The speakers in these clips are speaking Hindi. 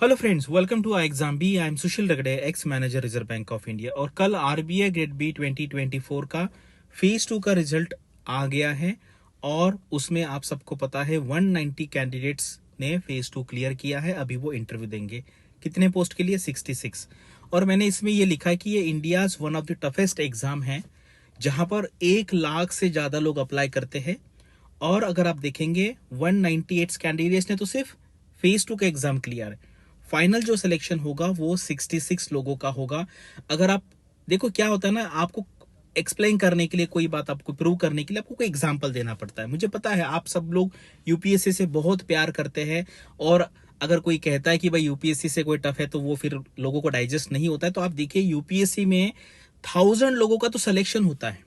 Hello friends, welcome to exam B. I am Sushil Ragade, ex manager Reserve Bank of India. और कल आरबीआई ग्रेड बी 2024 का फेज 2 का रिजल्ट आ गया है और उसमें आप सबको पता है 190 कैंडिडेट्स ने फेज 2 क्लियर किया है। अभी वो इंटरव्यू देंगे। कितने पोस्ट के लिए? 66। और मैंने इसमें ये लिखा है कि ये India's one of the toughest exam है जहां पर 1 लाख से ज्यादा लोग अप्लाई करते हैं। और अगर आप देखेंगे 198 कैंडिडेट्स ने तो सिर्फ फेज 2 का एग्जाम क्लियर है। फाइनल जो सिलेक्शन होगा वो 66 लोगों का होगा। अगर आप देखो क्या होता है ना, आपको एक्सप्लेन करने के लिए, कोई बात आपको प्रूव करने के लिए आपको कोई एग्जांपल देना पड़ता है। मुझे पता है आप सब लोग यूपीएससी से बहुत प्यार करते हैं और अगर कोई कहता है कि भाई यूपीएससी से कोई टफ है तो वो फिर लोगों को डाइजेस्ट नहीं होता है। तो आप देखिए यूपीएससी में 1000 लोगों का तो सिलेक्शन होता है,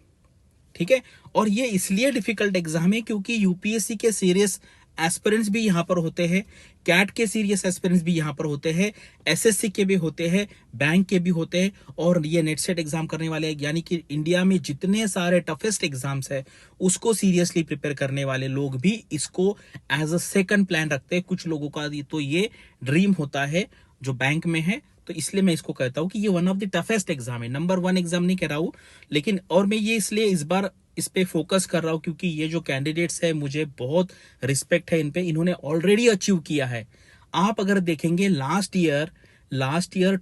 ठीक है। और ये इसलिए डिफिकल्ट एग्जाम है क्योंकि यूपीएससी के सीरियस एस्पिरेंट्स भी यहां पर होते हैं, कैट के सीरियस एस्पिरेंट्स भी यहां पर होते हैं, एसएससी के भी होते हैं, बैंक के भी होते हैं और ये नेट सेट एग्जाम करने वाले, यानी कि इंडिया में जितने सारे टफेस्ट एग्जाम्स है उसको सीरियसली प्रिपेयर करने वाले लोग भी इसको एज अ सेकंड प्लान रखते हैं। कुछ लोगों का तो ये ड्रीम होता है जो बैंक में है। तो इसलिए मैं इसको कहता हूं कि ये one of the toughest exam है। नंबर 1 एग्जाम नहीं कह रहा हूं, लेकिन और मैं ये इसलिए इस बार इस पे फोकस कर रहा हूं क्योंकि ये जो कैंडिडेट्स है मुझे बहुत रिस्पेक्ट है इन पे। इन्होंने ऑलरेडी अचीव किया है। आप अगर देखेंगे लास्ट ईयर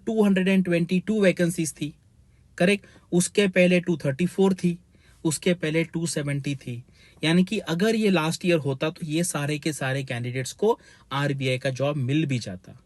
222 वैकेंसीज थी, करेक्ट। उसके पहले 234 थी, उसके पहले 270 थी। यानी कि अगर ये लास्ट ईयर होता तो ये सारे के सारे कैंडिडेट्स को आरबीआई का जॉब मिल भी जाता,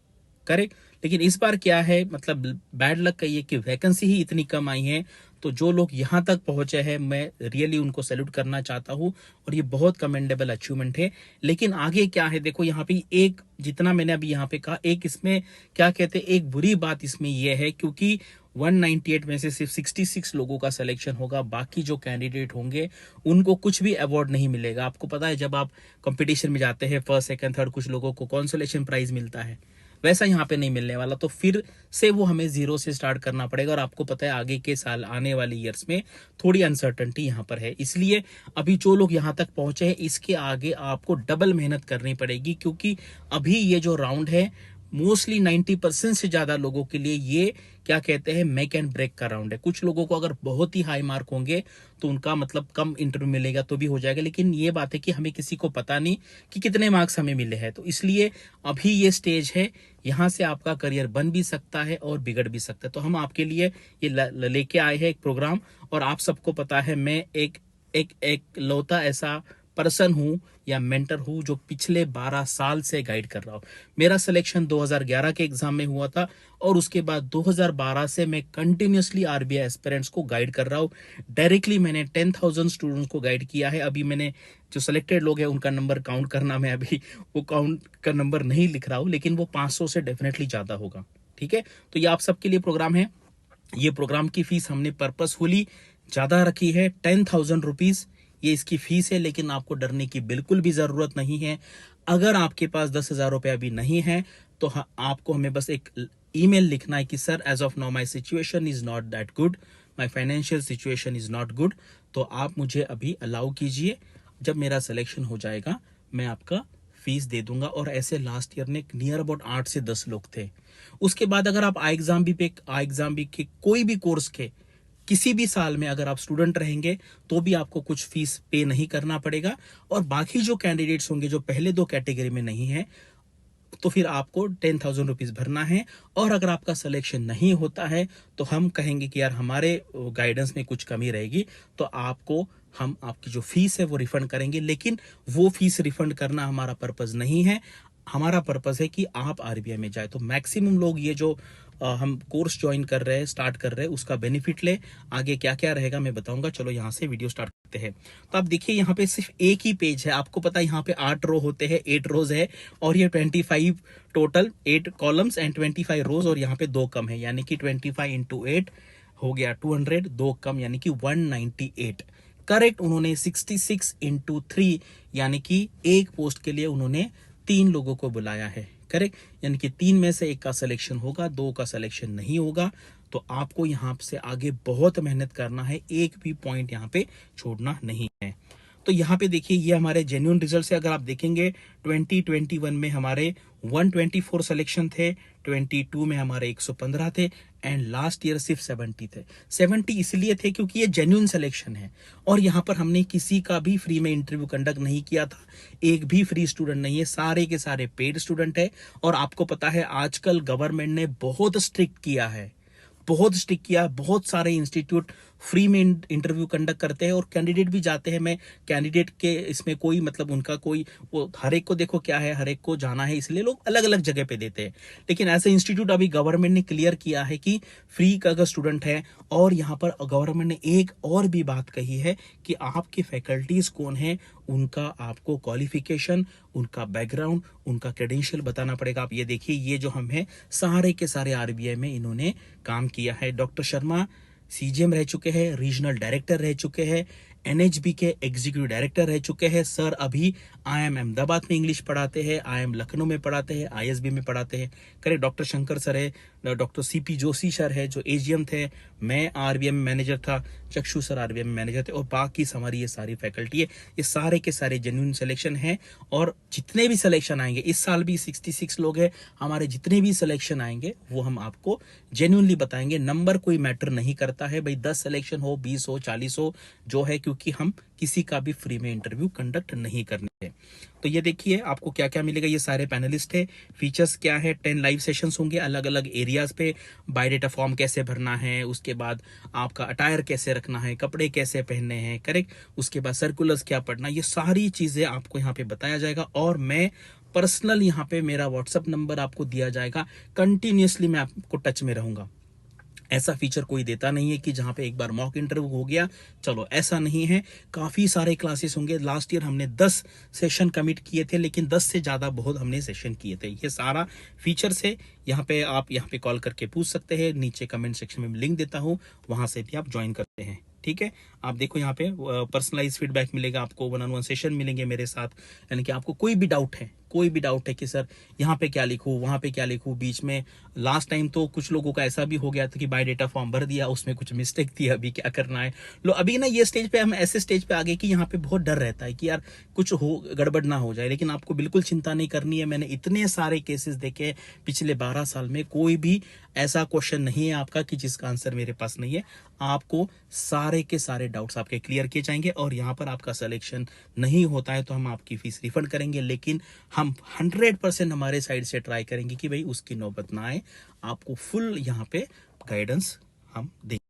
करेक्ट। लेकिन इस बार क्या है, मतलब बैड लक कहिए कि वैकेंसी ही इतनी कम आई है। तो जो लोग यहां तक पहुंचे हैं मैं रियली उनको सैल्यूट करना चाहता हूं और ये बहुत कमेंडेबल अचीवमेंट है। लेकिन आगे क्या है देखो, यहाँ पे एक, जितना मैंने अभी यहाँ पे कहा, एक इसमें क्या कहते हैं, एक बुरी बात इसमें यह है क्योंकि 198 में से सिर्फ 66 लोगों का सिलेक्शन होगा। बाकी जो कैंडिडेट होंगे उनको कुछ भी अवार्ड नहीं मिलेगा। आपको पता है जब आप कंपटीशन में जाते हैं फर्स्ट सेकंड थर्ड, कुछ लोगों को कंसोलेशन प्राइज मिलता है, वैसा यहाँ पे नहीं मिलने वाला। तो फिर से वो हमें जीरो से स्टार्ट करना पड़ेगा और आपको पता है आगे के साल आने वाले ईयर्स में थोड़ी अनसर्टेनिटी यहाँ पर है। इसलिए अभी जो लोग यहाँ तक पहुंचे हैं इसके आगे आपको डबल मेहनत करनी पड़ेगी क्योंकि अभी ये जो राउंड है मोस्टली 90% से ज्यादा लोगों के लिए ये क्या कहते हैं, मेक एंड ब्रेक का राउंड है। कुछ लोगों को अगर बहुत ही हाई मार्क होंगे तो उनका मतलब कम इंटरव्यू मिलेगा तो भी हो जाएगा, लेकिन ये बात है कि हमें किसी को पता नहीं कि कितने मार्क्स हमें मिले हैं। तो इसलिए अभी ये स्टेज है, यहां से आपका करियर बन भी सकता है और बिगड़ भी सकता है। तो हम आपके लिए ये लेके आए हैं एक प्रोग्राम। और आप सबको पता है मैं एक लौता ऐसा पर्सन हूं या मेंटर हूं जो पिछले 12 साल से गाइड कर रहा हूं। मेरा सिलेक्शन 2011 के एग्जाम में हुआ था और उसके बाद 2012 से मैं कंटिन्यूअसली आरबीआई एस्पिरेंट्स को गाइड कर रहा हूं। डायरेक्टली मैंने 10,000 स्टूडेंट्स को गाइड किया है। अभी मैंने जो सिलेक्टेड लोग हैं उनका नंबर काउंट करना, मैं अभी वो काउंट का नंबर नहीं लिख रहा हूं, लेकिन वो 500 से डेफिनेटली ज्यादा होगा, ठीक है। तो ये आप सबके लिए प्रोग्राम है। ये प्रोग्राम की फीस हमने पर्पसफुली ज्यादा रखी है, 10,000 रुपीज ये इसकी फीस है। लेकिन आपको डरने की बिल्कुल भी जरूरत नहीं है। अगर आपके पास 10,000 रुपए अभी नहीं है तो आपको हमें बस एक ईमेल लिखना है कि sir as of now my situation is not that good, my financial situation is not good, तो आप मुझे अभी अलाउ कीजिए। जब मेरा सिलेक्शन हो जाएगा मैं आपका फीस दे दूंगा। और ऐसे लास्ट ईयर में नियर अबाउट 8 से 10 लोग थे। उसके बाद अगर आप आई एग्जाम भी के कोई भी कोर्स के किसी भी साल में अगर आप स्टूडेंट रहेंगे तो भी आपको कुछ फीस पे नहीं करना पड़ेगा। और बाकी जो कैंडिडेट्स होंगे जो पहले 2 कैटेगरी में नहीं है तो फिर आपको 10,000 रुपीज भरना है। और अगर आपका सिलेक्शन नहीं होता है तो हम कहेंगे कि यार हमारे गाइडेंस में कुछ कमी रहेगी तो आपको हम आपकी जो फीस है वो रिफंड करेंगे। लेकिन वो फीस रिफंड करना हमारा पर्पस नहीं है। हमारा पर्पस है कि आप आरबीआई में जाए। तो मैक्सिमम लोग ये जो हम कोर्स ज्वाइन कर रहे हैं, स्टार्ट कर रहे हैं, उसका बेनिफिट ले। आगे क्या क्या रहेगा मैं बताऊंगा। चलो यहाँ से वीडियो स्टार्ट करते हैं। तो आप देखिए यहाँ पे सिर्फ एक ही पेज है। आपको पता है यहाँ पे 8 रो होते हैं, 8 रोज है और ये 25 टोटल 8 कॉलम्स एंड 25 रोज। और यहाँ पे 2 कम है यानी कि 25 इंटू 8 हो गया 200, 2 कम यानी कि 198। करेक्ट, उन्होंने 66 इंटू 3 यानी कि एक पोस्ट के लिए उन्होंने 3 लोगों को बुलाया है, करेक्ट। यानी कि 3 में से 1 का सिलेक्शन होगा, 2 का सिलेक्शन नहीं होगा। तो आपको यहां से आगे बहुत मेहनत करना है, एक भी पॉइंट यहां पे छोड़ना नहीं है। तो यहाँ पे देखिए ये हमारे जेन्युइन रिजल्ट है। अगर आप देखेंगे 2021 में हमारे 124 सिलेक्शन थे, 22 में हमारे 115 थे एंड लास्ट ईयर सिर्फ 70 थे। 70 इसलिए थे क्योंकि ये जेन्युइन सिलेक्शन है और यहाँ पर हमने किसी का भी फ्री में इंटरव्यू कंडक्ट नहीं किया था। एक भी फ्री स्टूडेंट नहीं है, सारे के सारे पेड स्टूडेंट है। और आपको पता है आजकल गवर्नमेंट ने बहुत स्ट्रिक्ट किया है, बहुत स्ट्रिक्ट किया। बहुत सारे इंस्टीट्यूट फ्री में इंटरव्यू कंडक्ट करते हैं और कैंडिडेट भी जाते हैं। मैं कैंडिडेट के इसमें कोई मतलब उनका कोई वो हर एक को देखो क्या है, हर एक को जाना है, इसलिए लोग अलग अलग जगह पे देते हैं। लेकिन ऐसे इंस्टीट्यूट अभी गवर्नमेंट ने क्लियर किया है कि फ्री का अगर स्टूडेंट है, और यहाँ पर गवर्नमेंट ने एक और भी बात कही है कि आपके फैकल्टीज कौन है, उनका आपको क्वालिफिकेशन, उनका बैकग्राउंड, उनका क्रेडेंशियल बताना पड़ेगा। आप ये देखिए, ये जो हम हैं सारे के सारे आरबीआई में इन्होंने काम किया है। डॉक्टर शर्मा सीजीएम रह चुके हैं, रीजनल डायरेक्टर रह चुके हैं, एनएचबी के एग्जीक्यूटिव डायरेक्टर रह चुके हैं। सर अभी आईएम अहमदाबाद में इंग्लिश पढ़ाते हैं, आईएम लखनऊ में पढ़ाते हैं, आईएसबी में पढ़ाते हैं। करेक्ट। डॉक्टर शंकर सर है, डॉक्टर सीपी जोशी सर है जो एजीएम थे, मैं आरबीआई में मैनेजर था, चक्षु सर आरबीआई में मैनेजर थे, और बाकी हमारी ये सारी फैकल्टी है। ये सारे के सारे जेन्युइन सिलेक्शन है और जितने भी सिलेक्शन आएंगे इस साल भी 66 लोग हैं हमारे, जितने भी सिलेक्शन आएंगे वो हम आपको जेन्युइनली बताएंगे। नंबर कोई मैटर नहीं करता है भाई, 10 सिलेक्शन हो, 20 हो, 40 हो, जो है, क्योंकि हम किसी का भी फ्री में इंटरव्यू कंडक्ट नहीं करने हैं। तो ये देखिए आपको क्या क्या मिलेगा। ये सारे पैनलिस्ट है। फीचर्स क्या है, 10 लाइव सेशंस होंगे अलग अलग एरियाज पे। बायोडेटा फॉर्म कैसे भरना है, उसके बाद आपका अटायर कैसे रखना है, कपड़े कैसे पहनने हैं, करेक्ट। उसके बाद सर्कुलर्स क्या पढ़ना, ये सारी चीजें आपको यहाँ पे बताया जाएगा। और मैं पर्सनल यहाँ पे मेरा व्हाट्सएप नंबर आपको दिया जाएगा, कंटिन्यूसली मैं आपको टच में रहूंगा। ऐसा फीचर कोई देता नहीं है कि जहां पे एक बार मॉक इंटरव्यू हो गया चलो, ऐसा नहीं है। काफी सारे क्लासेस होंगे। लास्ट ईयर हमने 10 सेशन कमिट किए थे, लेकिन 10 से ज्यादा बहुत हमने सेशन किए थे। ये सारा फीचर्स है। यहाँ पे आप यहाँ पे कॉल करके पूछ सकते हैं, नीचे कमेंट सेक्शन में लिंक देता हूँ, वहां से भी आप ज्वाइन करते हैं। ठीक है। आप देखो यहाँ पे पर्सनलाइज फीडबैक मिलेगा आपको, 1-on-1 सेशन मिलेंगे मेरे साथ। यानी कि आपको कोई भी डाउट है कि सर यहाँ पे क्या लिखूं, वहां पे क्या लिखूं, बीच में लास्ट टाइम तो कुछ लोगों का ऐसा भी हो गया था कि बायोडेटा फॉर्म भर दिया, उसमें कुछ मिस्टेक थी, अभी क्या करना है। लो अभी ना ये स्टेज पे हम ऐसे स्टेज पे आ गए कि यहाँ पे बहुत डर रहता है कि यार कुछ हो, गड़बड़ ना हो जाए। लेकिन आपको बिल्कुल चिंता नहीं करनी है। मैंने इतने सारे केसेस देखे पिछले 12 साल में, कोई भी ऐसा क्वेश्चन नहीं है आपका कि जिसका आंसर मेरे पास नहीं है। आपको सारे के सारे डाउट्स आपके क्लियर किए जाएंगे और यहाँ पर आपका सिलेक्शन नहीं होता है तो हम आपकी फीस रिफंड करेंगे, लेकिन हम 100% हमारे साइड से ट्राई करेंगे कि भाई उसकी नौबत ना आए। आपको फुल यहाँ पे गाइडेंस हम देंगे।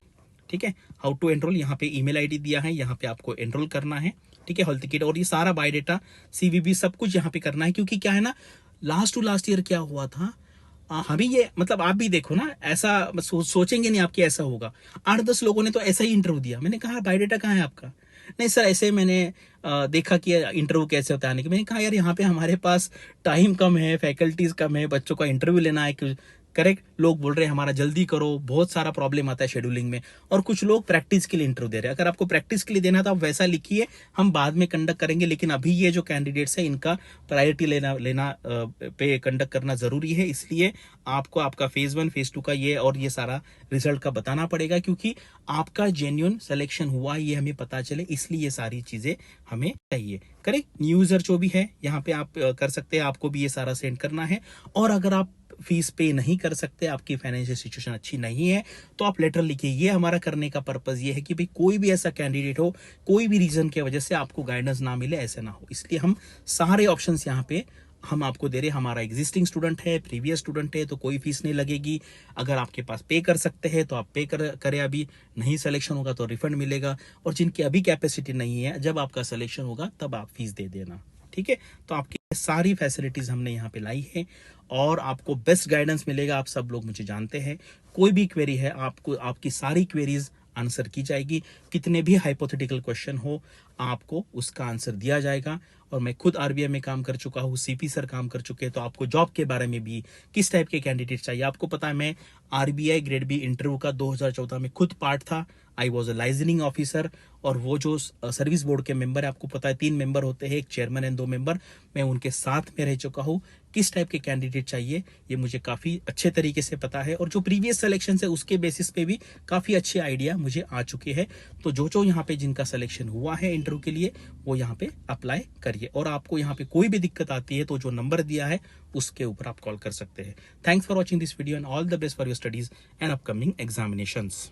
ठीक है। हाउ टू एनरोल, यहाँ पे ईमेल आईडी दिया है, यहाँ पे आपको एनरोल करना है। ठीक है। हॉल टिकट और ये सारा बायोडेटा, सीवीबी सब कुछ यहाँ पे करना है। क्योंकि क्या है ना, लास्ट टू लास्ट ईयर क्या हुआ था, अभी ये मतलब आप भी देखो ना, ऐसा सोचेंगे नहीं आपके ऐसा होगा। 8-10 लोगों ने तो ऐसा ही इंटरव्यू दिया। मैंने कहा बायोडेटा कहाँ है आपका? नहीं सर ऐसे मैंने देखा कि इंटरव्यू कैसे होता है आने के। मैंने कहा यार यहाँ पे हमारे पास टाइम कम है, फैकल्टीज कम है, बच्चों का इंटरव्यू लेना है। करेक्ट। लोग बोल रहे हैं हमारा जल्दी करो, बहुत सारा प्रॉब्लम आता है शेड्यूलिंग में। और कुछ लोग प्रैक्टिस के लिए इंटरव्यू दे रहे हैं। अगर आपको प्रैक्टिस के लिए देना तो आप वैसा लिखिए, हम बाद में कंडक्ट करेंगे। लेकिन अभी ये जो कैंडिडेट्स है इनका प्रायोरिटी लेना पे कंडक्ट करना जरूरी है। इसलिए आपको आपका फेज 1 फेज 2 का ये और ये सारा रिजल्ट का बताना पड़ेगा, क्योंकि आपका जेन्युइन सिलेक्शन हुआ ये हमें पता चले, इसलिए ये सारी चीजें हमें चाहिए। करेक्ट। न्यूज़र जो भी है यहाँ पे आप कर सकते हैं, आपको भी ये सारा सेंड करना है। और अगर आप फीस पे नहीं कर सकते, आपकी फाइनेंशियल सिचुएशन अच्छी नहीं है, तो आप लेटर लिखिए। ये हमारा करने का पर्पस ये है कि भाई कोई भी ऐसा कैंडिडेट हो, कोई भी रीजन की वजह से आपको गाइडेंस ना मिले, ऐसे ना हो। इसलिए हम सारे ऑप्शंस यहाँ पे हम आपको दे रहे हैं। हमारा एग्जिस्टिंग स्टूडेंट है, प्रीवियस स्टूडेंट है, तो कोई फीस नहीं लगेगी। अगर आपके पास पे कर सकते हैं तो आप पे करें, अभी नहीं सिलेक्शन होगा तो रिफंड मिलेगा। और जिनकी अभी कैपेसिटी नहीं है, जब आपका सिलेक्शन होगा तब आप फीस दे देना। ठीक है। तो आपकी सारी फैसिलिटीज हमने यहाँ पे लाई है और आपको बेस्ट गाइडेंस मिलेगा। आप सब लोग मुझे जानते हैं, कोई भी क्वेरी है आपको, आपकी सारी क्वेरीज आंसर की जाएगी। कितने भी हाइपोथेटिकल क्वेश्चन हो आपको उसका आंसर दिया जाएगा। और मैं खुद आरबीआई में काम कर चुका हूँ, सीपी सर काम कर चुके हैं। तो आपको जॉब के बारे में भी किस टाइप के कैंडिडेट चाहिए, आपको पता है मैं आरबीआई ग्रेड बी इंटरव्यू का 2014 में खुद पार्ट था। I was a liaisoning officer. और वो जो सर्विस बोर्ड के मेंबर है, आपको पता है 3 मेंबर होते हैं, एक चेयरमैन एंड 2 मेंबर, मैं उनके साथ में रह चुका हूँ। किस टाइप के कैंडिडेट चाहिए ये मुझे काफी अच्छे तरीके से पता है। और जो प्रीवियस सिलेक्शन है उसके बेसिस पे भी काफी अच्छे आइडिया मुझे आ चुके हैं। तो जो यहाँ पे जिनका सिलेक्शन हुआ है इंटरव्यू के लिए, वो यहाँ पे अप्लाई करिए। और आपको यहाँ पे कोई भी दिक्कत आती है तो जो नंबर दिया है उसके ऊपर आप कॉल कर सकते हैं। Thanks for watching this video and all the best for your studies and upcoming examinations.